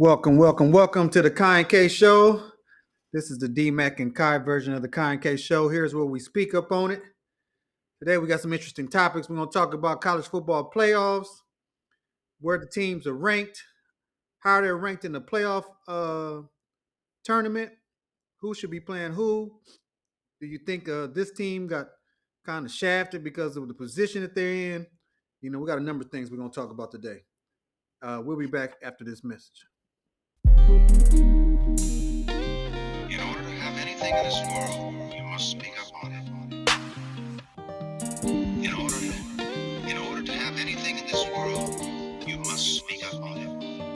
Welcome to the Kai and K Show. This is the D Mac and Kai version of the Kai and K Show. Here's where we speak up on it. Today we got some interesting topics. We're going to talk about college football playoffs, where the teams are ranked, how they're ranked in the playoff tournament, who should be playing who. Do you think this team got kind of shafted because of the position that they're in? We got a number of things we're going to talk about today. We'll be back after this message. In order to have anything in this world, you must speak up on it. In order to have anything in this world, you must speak up on it.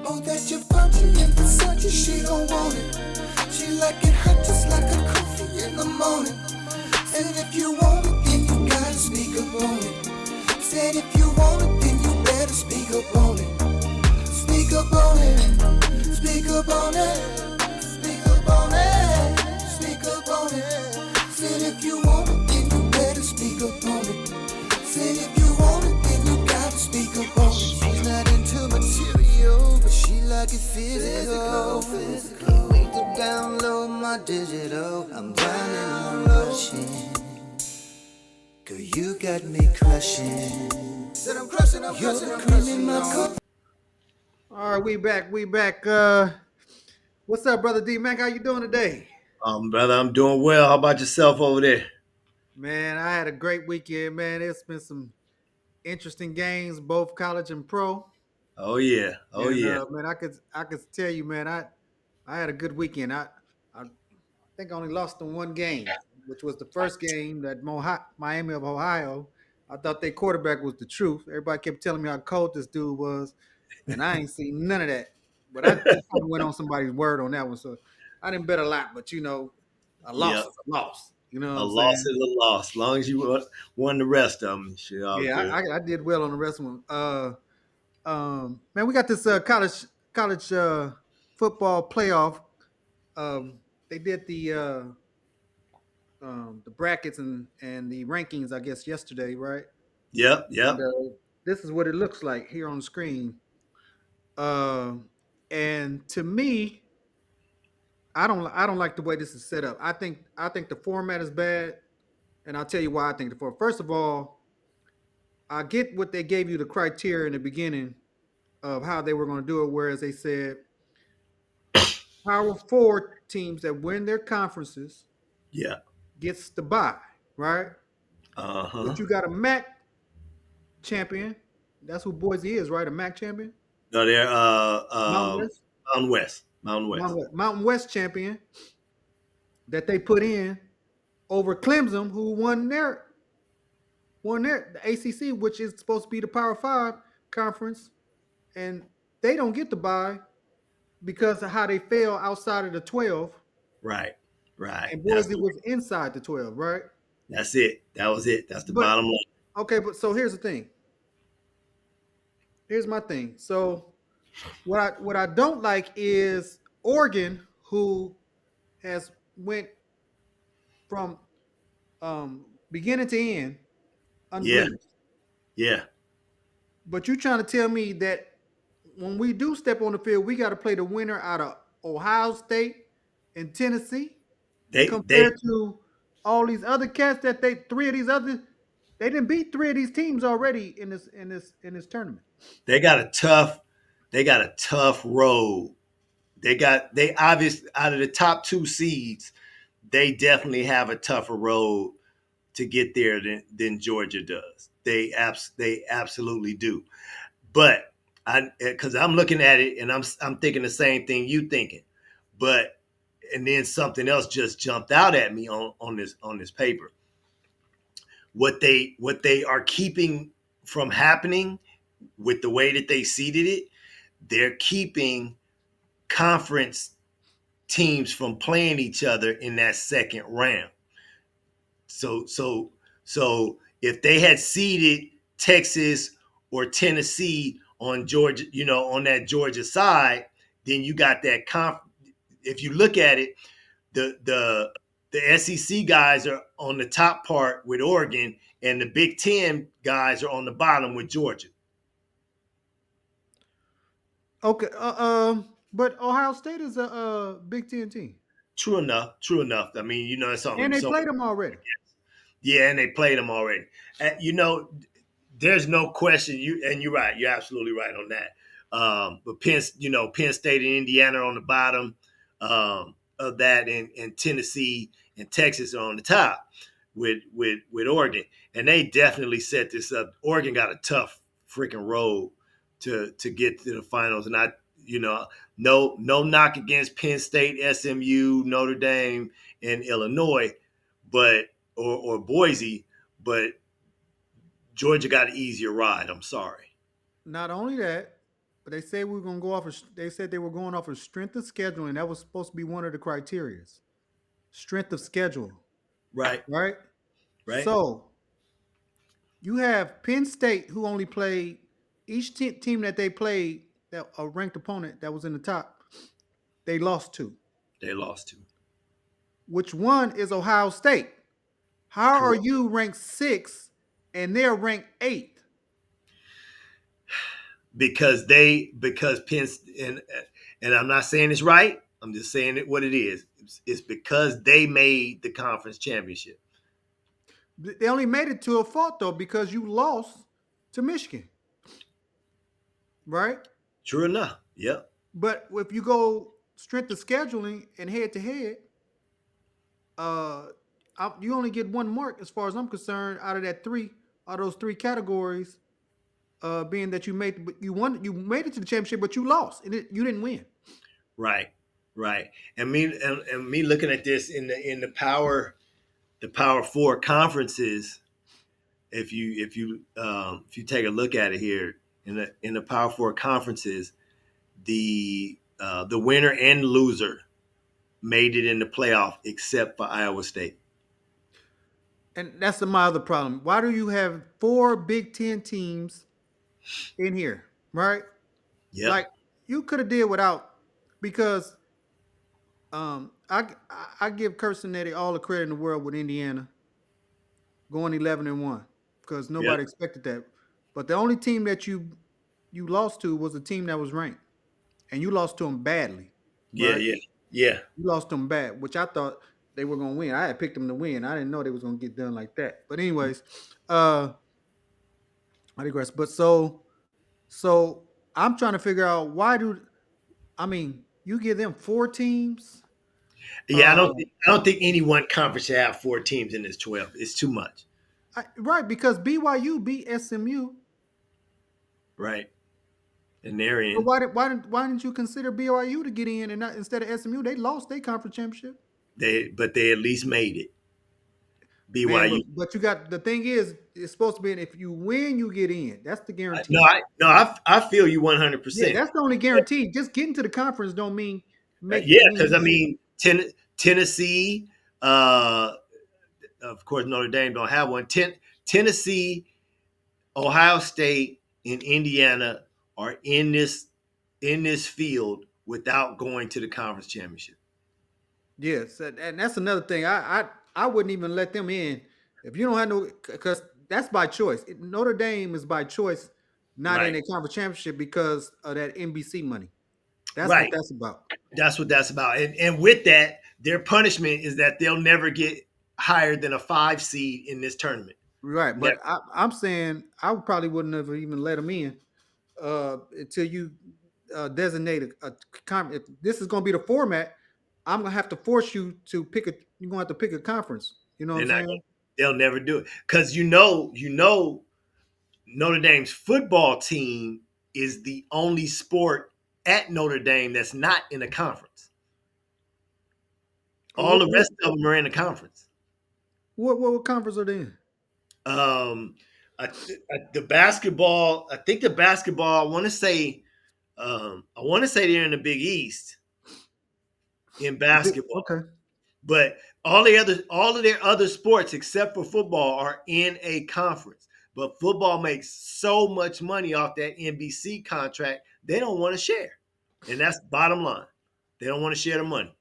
Oh, that you're funky and Versace, she don't want it. She like it hot just like a coffee in the morning. And if you want it, then you gotta speak up on it. Said if you want it, then you better speak up on it. Speak up on it. Speak up on it. Speak up on it. Speak up on it. Said if you want it, then you better speak up on it. Said if you want it, then you gotta speak up on it. She's not into material, but she like it physical. Can't wait to download my digital. I'm running, I'm rushing. Girl, you got me crushing. Said I'm crushing, I'm crushing, I'm crushing my cup. All right, we back. What's up, brother D Mac? How you doing today? Brother, I'm doing well. How about yourself over there? Man, I had a great weekend, man. It's been some interesting games, both college and pro. Oh yeah, oh And yeah. man, I could tell you, man, I had a good weekend. I think I only lost in one game, which was the first game that Miami of Ohio. I thought their quarterback was the truth. Everybody kept telling me how cold this dude was, and I ain't seen none of that. But I just kind of went on somebody's word on that one, so I didn't bet a lot. But a loss Yep. is a loss. You know what A I'm loss saying? is a loss. As long as you won the rest of them, sure, all Yeah, good. I did well on the rest of them. Man, we got this college football playoff. They did the brackets and the rankings, I guess, yesterday, right? Yep, And yep. this is what it looks like here on the screen. Uh, and to me, I don't like the way this is set up. I think the format is bad, and I'll tell you why I think the format. First of all, I get what they gave you the criteria in the beginning of how they were going to do it, whereas they said Power Four teams that win their conferences Yeah. gets the bye, right? Uh-huh. But you got a MAC champion. That's who Boise is, right? A MAC champion, No, they're Mountain West, Mountain West. Mountain West. Mountain West champion that they put in over Clemson, who won their the ACC, which is supposed to be the Power Five conference, and they don't get the bye because of how they fell outside of the 12, Right. Right. and That's Boise was inside the 12, right? that's it. That was it. That's the But bottom line. okay, but so here's the thing. Here's my thing. So what I don't like is Oregon, who has went from beginning to end Yeah. unblemished. Yeah. But you trying to tell me that when we do step on the field, we got to play the winner out of Ohio State and Tennessee, They compared to all these other cats that they didn't beat three of these teams already in this tournament. they got a tough road. They obviously out of the top two seeds, they definitely have a tougher road to get there than Georgia does. They absolutely do. But because I'm looking at it and I'm thinking the same thing you thinking, but and then something else just jumped out at me on this paper. What they are keeping from happening with the way that they seeded it, they're keeping conference teams from playing each other in that second round. So if they had seeded Texas or Tennessee on Georgia, on that Georgia side, then you got that if you look at it, the SEC guys are on the top part with Oregon, and the Big Ten guys are on the bottom with Georgia. Okay. But Ohio State is a Big Ten team, True enough. True enough. I mean, it's and only they so. played them already. Yeah, and they played them already. There's no question. You're right. You're absolutely right on that. But Penn State and Indiana are on the bottom of that, and Tennessee and Texas are on the top with Oregon, and they definitely set this up. Oregon got a tough freaking road to get to the finals, and no knock against Penn State, SMU, Notre Dame, and Illinois, but or Boise, but Georgia got an easier ride. I'm sorry. Not only that, but they say we are going to go off. They said they were going off of strength of schedule, and that was supposed to be one of the criterias. Strength of schedule, Right, right? right. So you have Penn State, who only played each team that they played, that a ranked opponent that was in the top, they lost to. They lost to. Which one is Ohio State? How are Correct. you ranked 6th and they're ranked 8th? Because Penn and I'm not saying it's right. I'm just saying it what it is. It's because they made the conference championship. They only made it to a fault though because you lost to Michigan, right? True enough. Yep. But if you go strength of scheduling and head to head, you only get one mark as far as I'm concerned out of those three categories. Being that you made it to the championship, but you lost and you didn't win. Right. Right. And me looking at this in the power 4 conferences. If you take a look at it here in the Power 4 conferences, the winner and loser made it in the playoff except for Iowa State. And that's my other problem. Why do you have 4 Big Ten teams in here, right? Yep. Like you could have did without, because I give Kirsten all the credit in the world with Indiana going 11-1 because nobody Yep. expected that. But the only team that you lost to was a team that was ranked, and you lost to them badly. Yeah. Right? Yeah. Yeah. You lost them bad, which I thought they were gonna win. I had picked them to win. I didn't know they was gonna get done like that. But anyways, I digress. But so I'm trying to figure out you give them 4 teams? Yeah. Uh, I don't think any one conference should have 4 teams in this 12. It's too much. right, because BYU beat SMU. Right. And they're But in. why didn't you consider BYU to get in and not instead of SMU? They lost their conference championship. But they at least made it. Man, BYU. but you got the thing is it's supposed to be if you win, you get in. That's the guarantee. I feel you Yeah, 100%. that's the only guarantee. Just getting to the conference don't mean Yeah, because I mean, Tennessee, of course, Notre Dame don't have one. Tennessee, Ohio State, and Indiana are in this field without going to the conference championship. Yes, and that's another thing. I wouldn't even let them in if you don't have no, because that's by choice. Notre Dame is by choice, not in Right. a conference championship because of that NBC money. That's what Right. that's about. That's what that's about. And with that, their punishment is that they'll never get higher than a 5 seed in this tournament. Right, Never. but I'm saying I probably wouldn't have even let them in until you designate a if this is going to be the format. I'm gonna have to force you to pick a. You're gonna have to pick a conference. You know what They're I'm not saying? they'll never do it. Because Notre Dame's football team is the only sport at Notre Dame that's not in a conference. All the rest of them are in a conference. What conference are they in? Um, the basketball, I think the basketball. I want to say they're in the Big East in basketball, Okay. but all of their other sports except for football are in a conference. But football makes so much money off that NBC contract, they don't want to share, and that's bottom line. They don't want to share the money.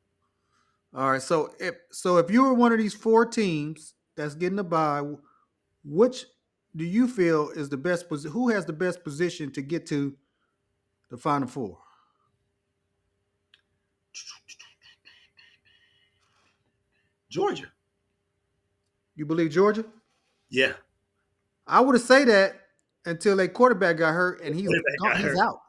All right. So if you were one of these 4 teams that's getting a bye, which do you feel is the best position? Who has the best position to get to the Final Four? Georgia. You believe Georgia? Yeah. I would have say that until a quarterback got hurt and he's Quarterback gone, got he's hurt. out.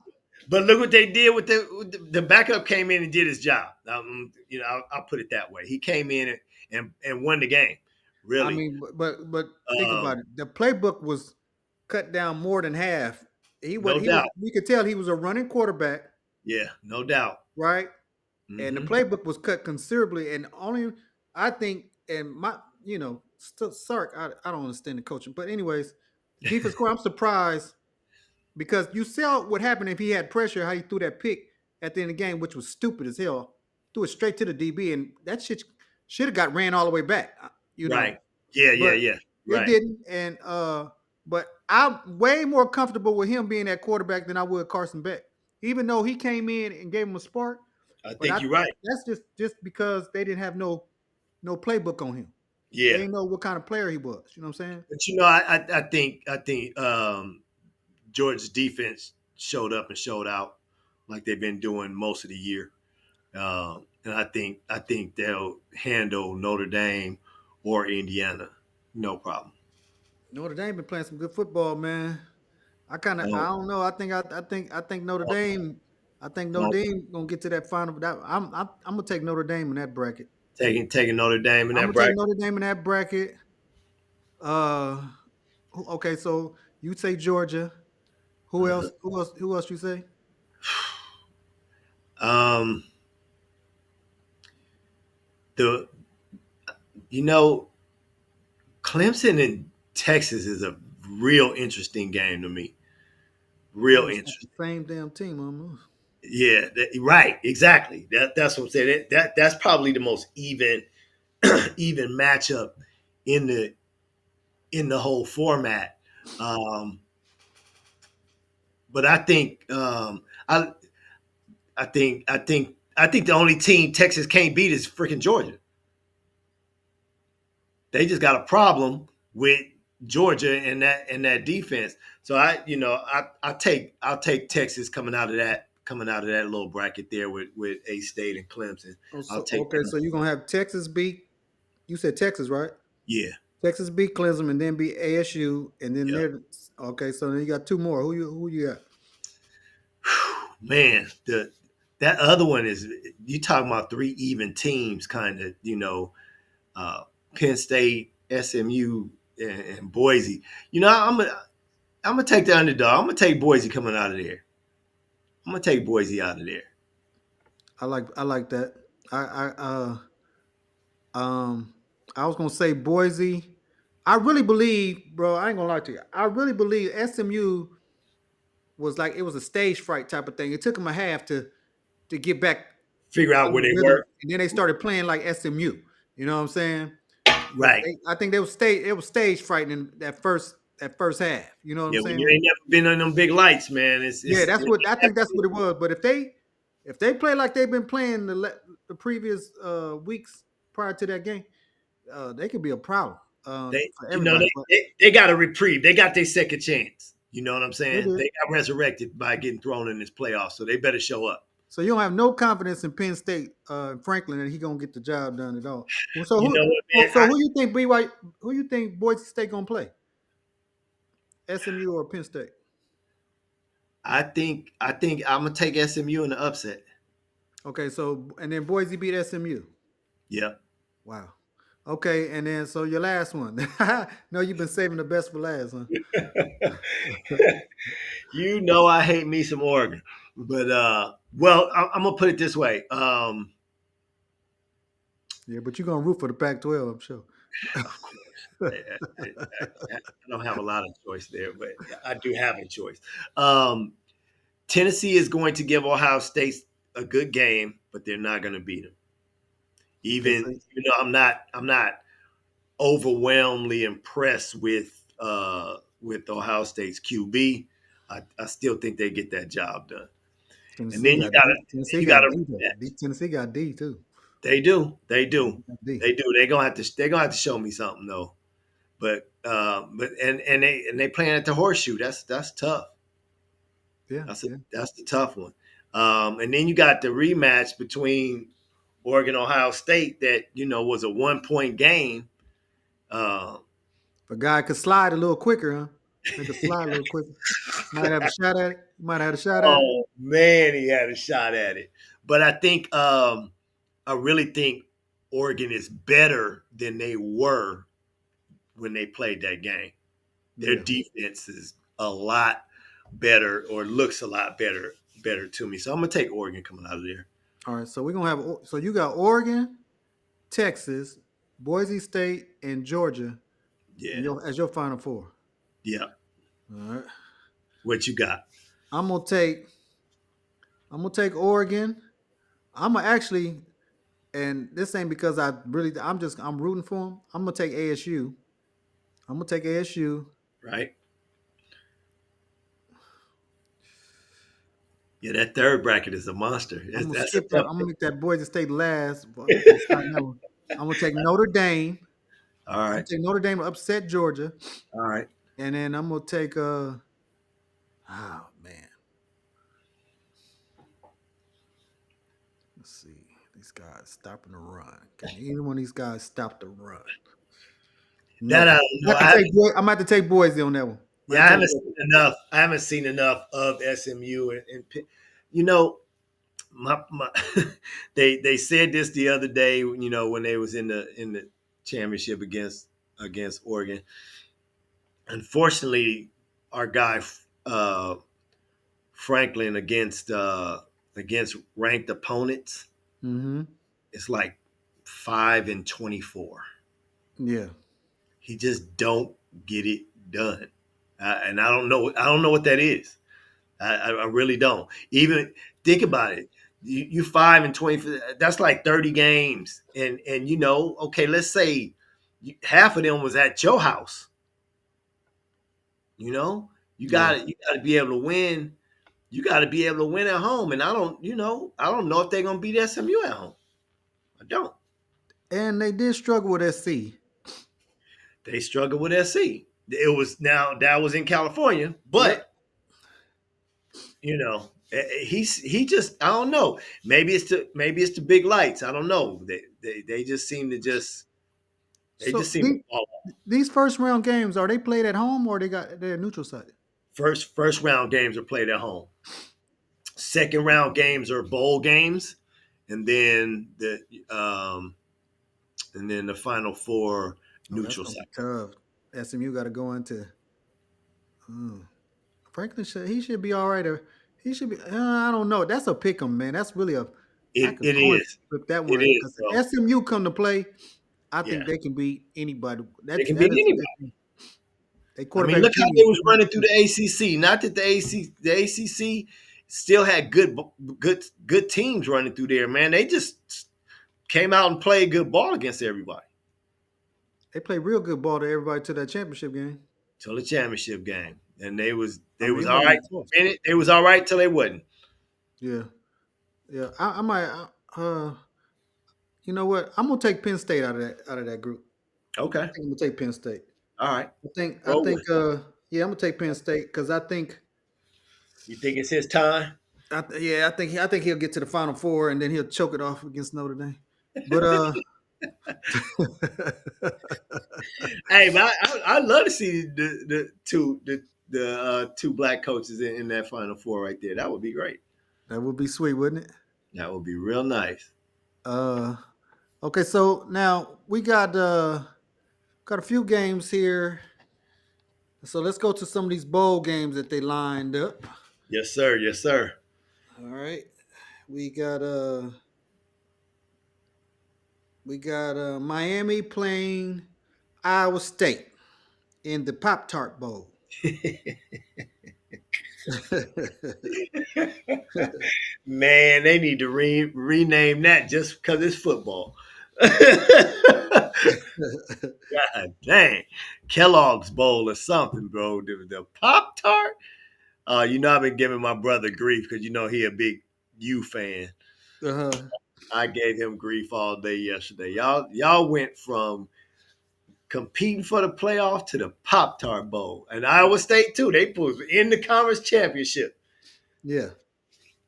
But look what they did with the backup came in and did his job. I'll put it that way. He came in and won the game. I Really. mean, but think about Um, it. The playbook was cut down more than half. no He was doubt. we could tell he was a running quarterback, Yeah, no doubt. right? And the Hmm. playbook was cut considerably. And only I think, and my still Sark, I don't understand the coaching, but anyways, defense core. I'm surprised because you saw what happened if he had pressure, how he threw that pick at the end of the game, which was stupid as hell. Threw it straight to the DB, and that shit should have got ran all the way back. Right. Yeah, yeah, But yeah. it Right. didn't. And but I'm way more comfortable with him being at quarterback than I would Carson Beck. Even though he came in and gave him a spark, I but think you're right. that's just because they didn't have no playbook on him. They Yeah. didn't know what kind of player he was. You know what I'm saying? But I think Georgia's defense showed up and showed out like they've been doing most of the year. And I think they'll handle Notre Dame or Indiana, no problem. Notre Dame been playing some good football, man. I Oh, don't know. I think Notre oh, Dame. I think Notre oh, Dame gonna get to that final. I'm gonna take Notre Dame in that bracket. taking Notre Dame in I'm that gonna take bracket. Notre Dame in that bracket. Uh, okay. So you say Georgia. Who Uh-huh. else? Who else? Who else you say? Um, the you know Clemson and Texas is a real interesting game to me. Real Almost got the interesting. same damn team almost. Yeah, right. Exactly. That's what I'm saying. That's probably the most even even matchup in the whole format. Um, but I think the only team Texas can't beat is freaking Georgia. They just got a problem with Georgia and that defense. So I'll take Texas coming out of that little bracket there with A State and Clemson. Oh, I'll so take okay. them. So you're gonna have Texas beat. You said Texas, right? Yeah. Texas beat Clemson and then beat ASU, and then Yep. they're okay. So then you got two more. Who you got? Man, that other one is you talking about three even teams, kind of. Uh, Penn State, SMU, and Boise. I'm gonna take the underdog. I'm gonna take Boise coming out of there. I'm gonna take Boise out of there. I like that. Um I was gonna say Boise. I really believe, bro. I ain't gonna lie to you. I really believe SMU was like it was a stage fright type of thing. It took them a half to get back Figure out on where the they rhythm, were. and then they started playing like SMU. You know what I'm saying? But Right. I think they was stage. It was stage frightening that first half. You know what I'm Yeah. When you saying? ain't never been on them big lights, man, Yeah, it's that's what I think. That's what it was. But if they play like they've been playing the previous weeks prior to that game, they could be a problem they for you know everybody. they, But they they got a reprieve. They got their second chance. You know what I'm they saying? did. They got resurrected by getting thrown in this playoff, so they better show up. So you don't have no confidence in Penn State, Franklin, that he gonna get the job done at all. Well, So You who? know what, So man? so who you think BY? Who you think Boise State gonna play? SMU or Penn State? I think I'm gonna take SMU in the upset. Okay, so and then Boise beat SMU. Yep. Wow. Okay, and then so your last one. No, you've been saving the best for last, huh? I hate me some Oregon, but well, I'm gonna put it this way. Yeah, but you're gonna root for the Pac-12, I'm sure. Of course, I don't have a lot of choice there, but I do have a choice. Um, Tennessee is going to give Ohio State a good game, but they're not going to beat them. Okay, Even so I'm not overwhelmingly impressed with Ohio State's QB. I still think they get that job done. And Tennessee then you got got D. to Tennessee you got got to D though. rematch. Tennessee got D too. They do. They do. D. They do. They're gonna have to show me something though. But they playing at the horseshoe. That's tough. Yeah, That's yeah. that's the tough one. And then you got the rematch between Oregon, Ohio State that, was a 1-point game. If a guy could slide a little quicker, huh? They could slide a little quicker. Might have a shot at it. Might have had a shot at it. Oh man, he had a shot at it. But I really think Oregon is better than they were when they played that game. Their Yeah. defense is a lot better, or looks a lot better to me. So I'm gonna take Oregon coming out of there. All right. So we're gonna have. So you got Oregon, Texas, Boise State, and Georgia Yeah, as your Final Four. yeah. All right. What you got? I'm gonna take Oregon. I'm gonna actually, and this ain't because I'm rooting for them. I'm gonna take ASU. I'm gonna take ASU. Right? Yeah, that third bracket is a monster. I'm gonna That's skip a that. tough. I'm gonna make that Boise State last. I'm gonna take Notre Dame. All I'm gonna right, take Notre Dame to upset Georgia, all right. and then I'm gonna take oh man, let's see. These guys stopping the run. Can either one of these guys stop the run? No. That I don't know. I'm gonna have to take Boise on that one. Yeah, I haven't seen enough. I haven't seen enough of SMU and you know, my they said this the other day. When they was in the championship against Oregon. Unfortunately, our guy Franklin against ranked opponents, Mm-hmm. it's like 5-24. Yeah. He just don't get it done, and I don't know. I don't know what that is. I really don't. Even think about it. You 5-20. That's like 30 games, and okay. Let's say half of them was at your house. You got to be able to win. You got to be able to win at home, and I don't know if they're gonna beat SMU at home. I don't. And they did struggle with SC. They struggled with SC. That was in California, but he just, I don't know. Maybe it's the big lights. I don't know. They just seem to fall off. These first round games, are they played at home or they're neutral site? First round games are played at home. Second round games are bowl games, and then the Final Four neutral site. Tough. SMU got to go into. Franklin should be all right. Or he should be. I don't know. That's a pick 'em, man. That's really a. It is. Flip that one. It is. If SMU come to play, I think they can beat anybody. They can beat anybody. Look how they was running through the ACC. Not that the ACC still had good teams running through there, man. They just came out and played good ball against everybody. They played real good ball to everybody to that championship game. Till the championship game, and they was all right. They was all right till they wasn't. Yeah. I might. You know what? I'm gonna take Penn State out of that group. Okay. I think I'm gonna take Penn State. All right. I think. I'm gonna take Penn State because I think. You think it's his time? I think he'll get to the Final Four and then he'll choke it off against Notre Dame. But hey, man, I'd love to see the two black coaches in that Final Four right there. That would be great. That would be sweet, wouldn't it? That would be real nice. Okay, so now we got a few games here. So let's go to some of these bowl games that they lined up. Yes, sir. Yes, sir. All right. We got Miami playing Iowa State in the Pop-Tart Bowl. Man, they need to rename that just because it's football. God dang. Kellogg's Bowl or something, bro. The Pop-Tart. I've been giving my brother grief because he a big U fan. Uh-huh. I gave him grief all day yesterday. Y'all went from competing for the playoff to the Pop-Tart Bowl. And Iowa State, too. They was in the conference championship. Yeah.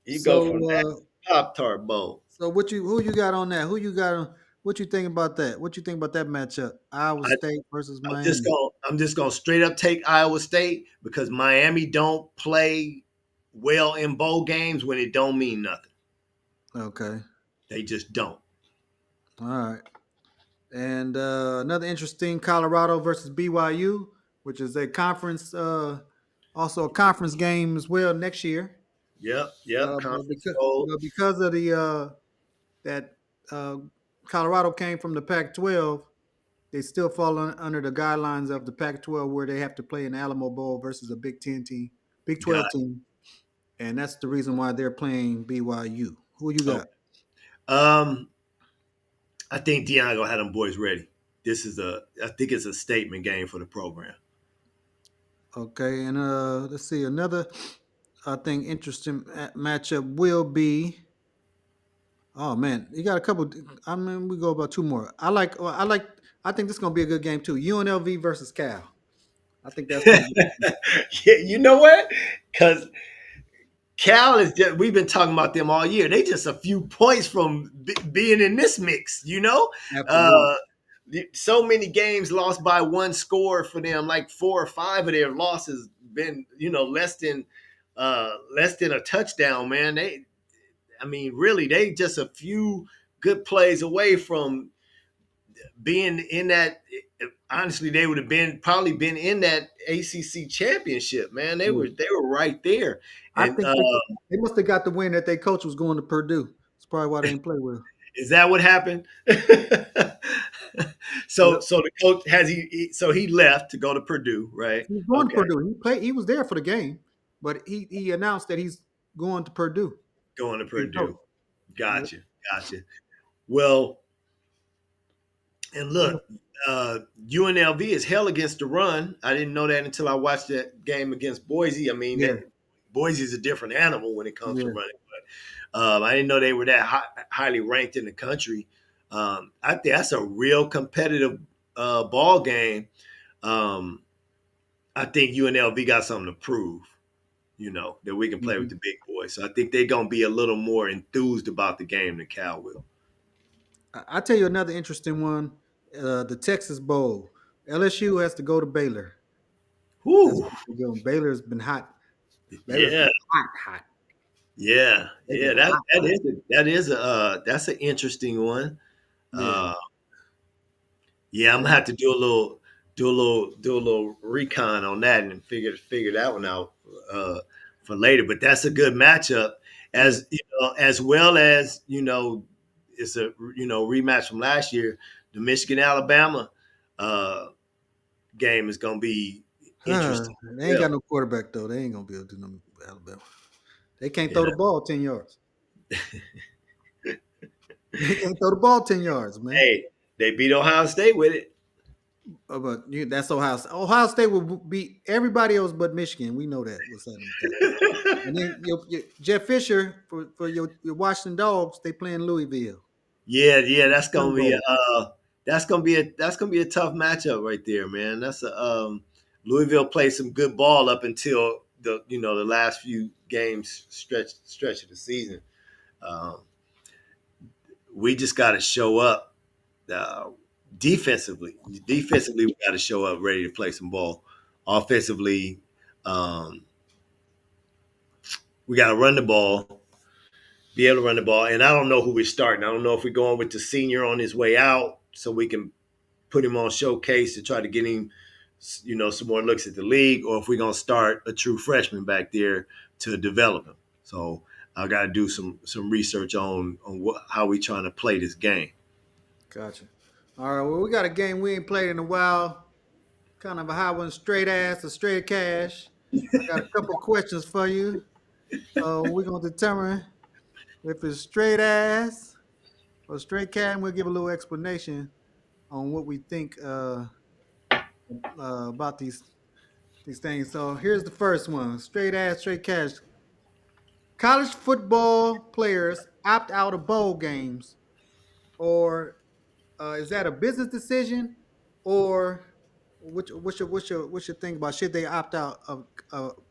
You go from that Pop-Tart Bowl. So who you got on that? Who you got on? What you think about that? What you think about that matchup? Iowa I, State versus I'm just Miami. gonna I'm just gonna straight up take Iowa State because Miami don't play well in bowl games when it don't mean nothing. Okay. They just don't. All right. And another interesting Colorado versus BYU, which is a conference, also a conference game as well next year. Yep. But Conference because gold. but because of the that uh, Colorado came from the Pac-12, they still fall under the guidelines of the Pac-12, where they have to play an Alamo Bowl versus a Big 10 team, Big Got 12 team, and that's the reason why they're playing BYU. Who you it. Okay. got? I think Dion had them boys ready. I think it's a statement game for the program. Okay, and let's see another. I think interesting matchup will be. Oh man, you got a couple. I mean, we go about two more. I think this is gonna be a good game too. UNLV versus Cal. I think that's gonna be. Yeah, you know what? Because Cal is just, we've been talking about them all year. They just a few points from being in this mix, you know? Absolutely. Uh, so many games lost by one score for them, like 4 or 5 of their losses been, less than a touchdown, man. Really, they just a few good plays away from being in that. Honestly, they would have probably been in that ACC championship, man. They Yeah. were right there, I and think they must have got the win that their coach was going to Purdue. That's probably why they didn't play well. is that what happened? so Yep. so the coach so he left to go to Purdue, right? He was going to Okay, Purdue. He played. He was there for the game, but he announced that he's going to Purdue. going to Being coach. Purdue. Yep. Gotcha. Well, and look, UNLV is hell against the run. I didn't know that until I watched that game against Boise. Yeah. Boise's a different animal when it comes to Yeah. running. But I didn't know they were that highly ranked in the country. I think that's a real competitive ball game. Um, I think UNLV got something to prove, that we can play with Mhm. the big boys. So I think they're going to be a little more enthused about the game than Cal will. I tell you another interesting one. The Texas Bowl. LSU has to go to Baylor. That's Whew. what they're doing. Baylor's been hot. Baylor's Yeah. been hot. Yeah. They've been That hot. that's an interesting one. Yeah. Uh, yeah, I'm gonna have to do a little recon on that and figure that one out for later. But that's a good matchup, Yeah. as well as it's a rematch from last year. The Michigan Alabama uh, game is gonna be interesting. They ain't Yeah, got no quarterback though. They ain't gonna be able to do nothing with Alabama. They can't throw yeah. the ball 10 yards. They can't throw the ball 10 yards, man. Hey, they beat Ohio State with it. But that's Ohio State. Ohio State will beat everybody else but Michigan. We know that. What's happening with that? And then Jeff Fisher for your Washington Dogs, they playing Louisville. Yeah, Unbelievable. that's gonna be a tough matchup right there, man. That's a Louisville played some good ball up until the last few games stretch of the season. Um, we just got to show up uh, defensively. Defensively, we got to show up ready to play some ball. Offensively, um, we got to run the ball, be able to run the ball. And I don't know who we're starting. I don't know if we're going with the senior on his way out so we can put him on showcase to try to get him, some more looks at the league, or if we're gonna start a true freshman back there to develop him. So I got to do some research on how we trying to play this game. Gotcha. All right. Well, we got a game we ain't played in a while. Kind of a high one, straight ass or straight cash. I got a couple questions for you. We're gonna determine if it's straight ass or straight cash. And we'll give a little explanation on what we think about these things. So here's the first one: straight ass, straight cash. College football players opt out of bowl games, or is that a business decision, or what's your thing about should they opt out of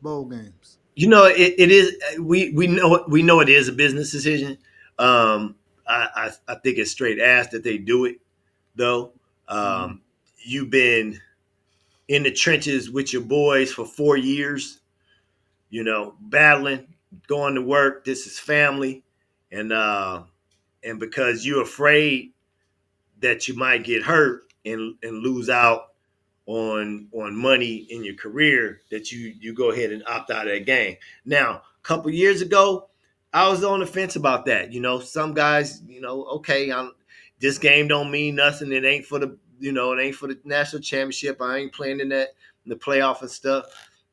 bowl games? It is we know it is a business decision. I think it's straight ass that they do it though. Mhm. Um, you've been in the trenches with your boys for 4 years, battling, going to work. This is family, and because you're afraid that you might get hurt and lose out on money in your career, that you go ahead and opt out of that game. Now, a couple years ago, I was on the fence about that. Some guys, okay, this game don't mean nothing. It ain't for it ain't for the national championship. I ain't playing in the playoff and stuff.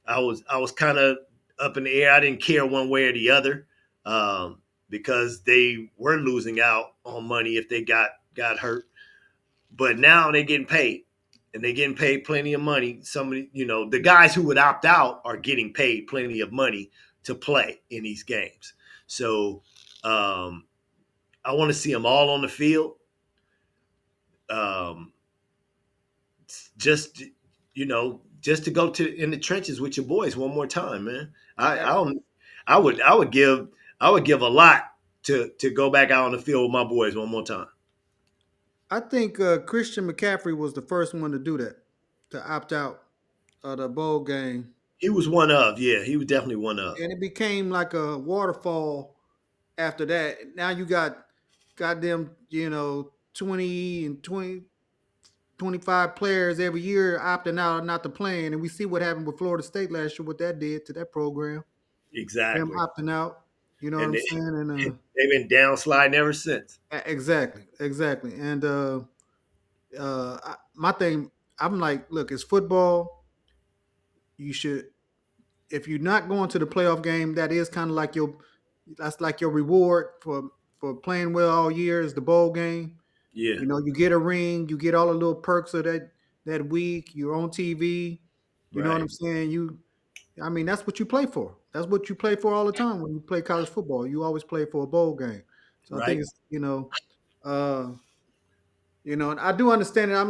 I was kind of up in the air. I didn't care one way or the other, because they were losing out on money if they got hurt. But now they're getting paid, and they're getting paid plenty of money. Somebody, the guys who would opt out are getting paid plenty of money to play in these games. So um, I want to see them all on the field. Um, just just to go to in the trenches with your boys one more time, man. I don't. I would give a lot to go back out on the field with my boys one more time. I think Christian McCaffrey was the first one to do that, to opt out of the bowl game, He was one of, yeah, he was definitely one of. and it became like a waterfall after that. Now you got them, 20 and 20, 25 players every year opting out or not to playing, and we see what happened with Florida State last year, what that did to that program. Them Exactly. opting out, you know what And I'm saying? And they've been downsliding ever since. exactly, exactly. And my thing, I'm like, look, it's football. You should, if you're not going to the playoff game, that is kind of like that's like your reward for playing well all year is the bowl game. Yeah, You get a ring, you get all the little perks of that week. You're on TV. You know what right, I'm saying? I mean, that's what you play for. That's what you play for all the time when you play college football. You always play for a bowl game. So I think right. it's uh, and I do understand it. I'm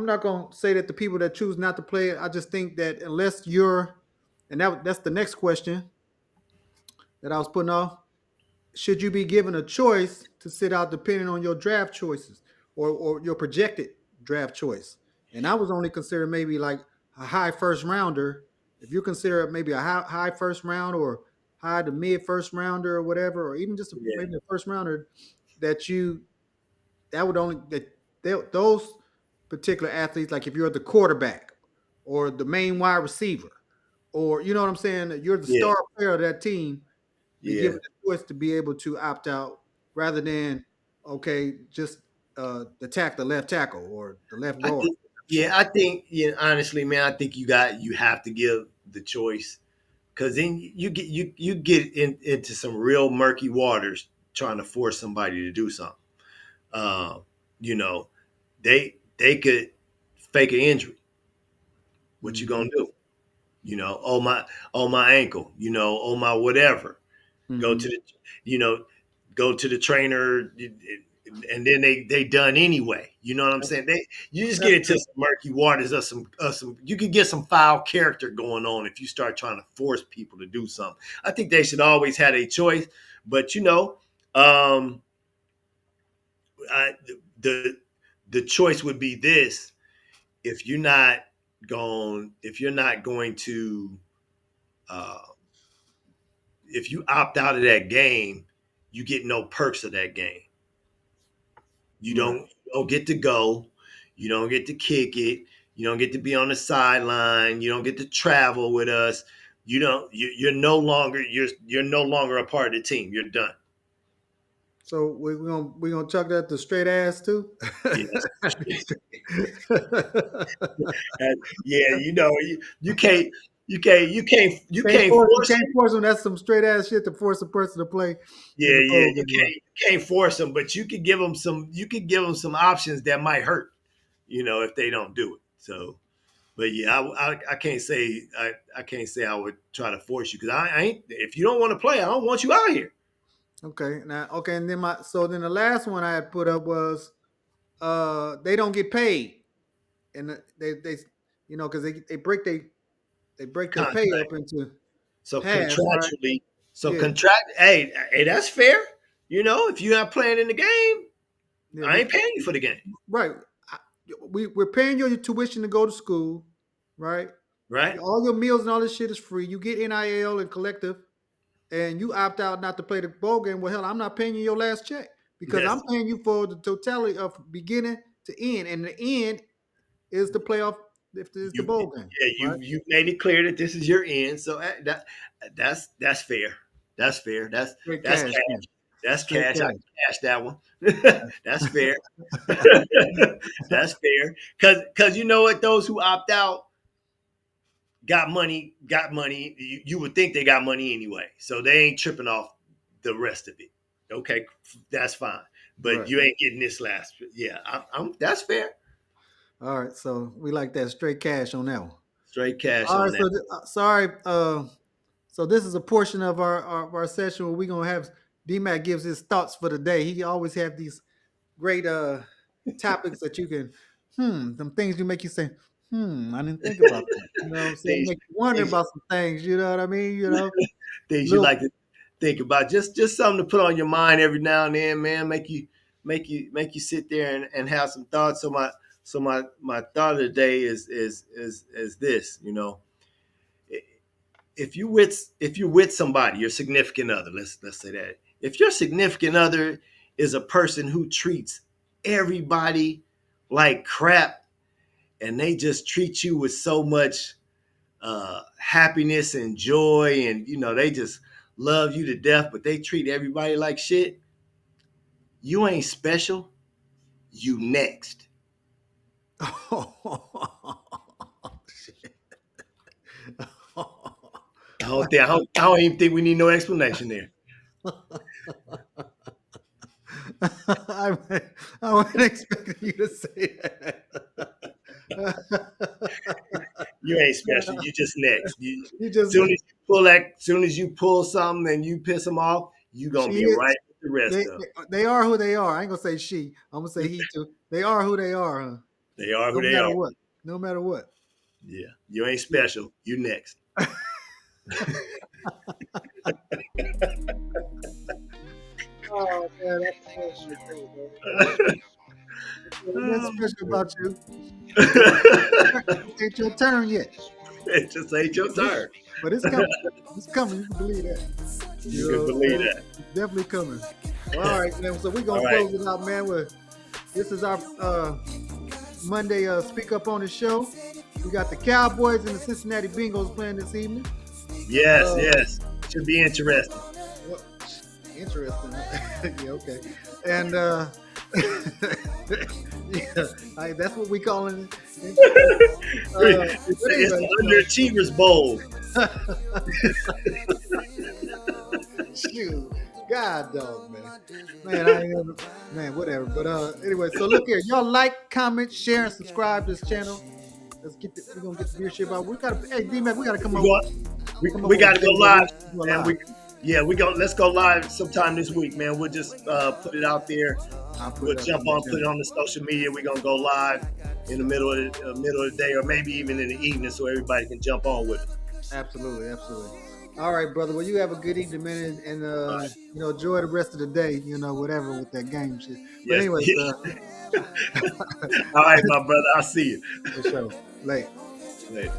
not gonna say that the people that choose not to play it. I just think that unless you're, and that's the next question that I was putting off. Should you be given a choice to sit out depending on your draft choices or your projected draft choice? And I was only considering maybe like a high first rounder. If you consider maybe a high first round or high to mid first rounder or whatever, or even just Yeah, maybe a first rounder that you that would only those particular athletes, like if you're the quarterback or the main wide receiver, or you know what I'm saying, that you're the yeah, star player of that team, be yeah. given the choice to be able to opt out rather than just attack the left tackle or the left I guard. think, yeah, I think, honestly, man, I think you have to give the choice, because then you get into some real murky waters trying to force somebody to do something. Um, you know, they could fake an injury. What you Mm-hmm. gonna do? Oh my ankle. Oh my whatever. Go Mm-hmm. to the, you know, go to the trainer, and then they done anyway. You know what I'm saying? You just get That's into true. some murky waters of some. You could get some foul character going on if you start trying to force people to do something. I think they should always have a choice, but um, I, the the choice would be this: if you're not going to uh, if you opt out of that game, you get no perks of that game. You Right. don't get to go. You don't get to kick it. You don't get to be on the sideline. You don't get to travel with us. You don't. You're no longer you're no longer a part of the team. You're done. So we gonna chuck that to straight ass too. Yes. Yeah. You can't. You can't You force can't them. force them. That's some straight ass shit to force a person to play in Yeah. the Yeah. bowl You game. can't force them, but you could give them some. You could give them some options that might hurt. If they don't do it. So. But yeah, I can't say I can't say I would try to force you, because I ain't. If you don't want to play, I don't want you out here. Okay, now and then then the last one I had put up was they don't get paid, and they because they break their pay Contract. up into So halves, right? contractually, Yeah. hey, that's fair. You know, if you're not playing in the game, Yeah, I ain't paying you for the game, right. We're paying you your tuition to go to school, right? right? All your meals and all this shit is free. You get NIL and collective, and you opt out not to play the bowl game. Well, hell, I'm not paying you your last check because I'm Yes. paying you for the totality of beginning to end, and the end is the playoff. If it's the You, bowl game, yeah, right? you made it clear that this is your end, so that's fair. That's fair. Straight That's cash, man. cash. That's Straight cash. I cash. can cash that one. That's fair. That's fair. Cause you know what? Those who opt out got money. Got money. You would think they got money anyway, so they ain't tripping off the rest of it. Okay, that's fine. But Right. you ain't getting this last. Yeah, I'm that's fair. All right, so we like that straight cash on that one. Straight cash All on right, that. so sorry. So this is a portion of our session where we're gonna have DMAC gives his thoughts for the day. He always have these great topics that you can some things you make you say I didn't think about that. You know what I'm saying? things, Make you wonder things, about some things. You know what I mean? You know, things you little like to think about. Just something to put on your mind every now and then, man. Make you sit there and have some thoughts. So my thought of the day is this. You know, if you're with somebody, your significant other. Let's say that if your significant other is a person who treats everybody like crap, and they just treat you with so much happiness and joy, and they just love you to death, but they treat everybody like shit. You ain't special. You next. I don't even think we need no explanation there. I, I wasn't expecting you to say that. You ain't special. You just next. You just Soon as you pull something and you piss them off, you gonna she be is right with the rest of them. they are who they are. I ain't gonna say she. I'm gonna say he too. They are who they are, huh? They are who No they matter are. what. No matter what. Yeah, you ain't special. You next. Oh man, that's What's special about you? It ain't your turn yet, It just ain't your turn. but it's coming. It's coming. You can believe that. You can believe that. It's definitely coming. Well, all right, man. So we're gonna All right. close it out, man. This is our Monday Speak Up on the show. We got the Cowboys and the Cincinnati Bengals playing this evening. Yes. Should be interesting. Well, interesting. Yeah, okay. And yeah, that's what we calling it. It's the Underachievers Bowl. Shoot. God dog, man. Man, whatever. But anyway, so look here. Y'all like, comment, share, and subscribe to this channel. We're gonna get the beer shit out. Hey D-Mac, we gotta come up. We got to go live, man. man. Let's go live sometime this week, man. We'll just put it out there. We'll jump on, put it on the social media. We're gonna go live in the middle of the day, or maybe even in the evening, so everybody can jump on with it. Absolutely. All right, brother. Well, you have a good evening, man, and right. enjoy the rest of the day. Whatever with that game shit. But Yes. anyway, All right, my brother. I'll see you. for sure. Later. Later.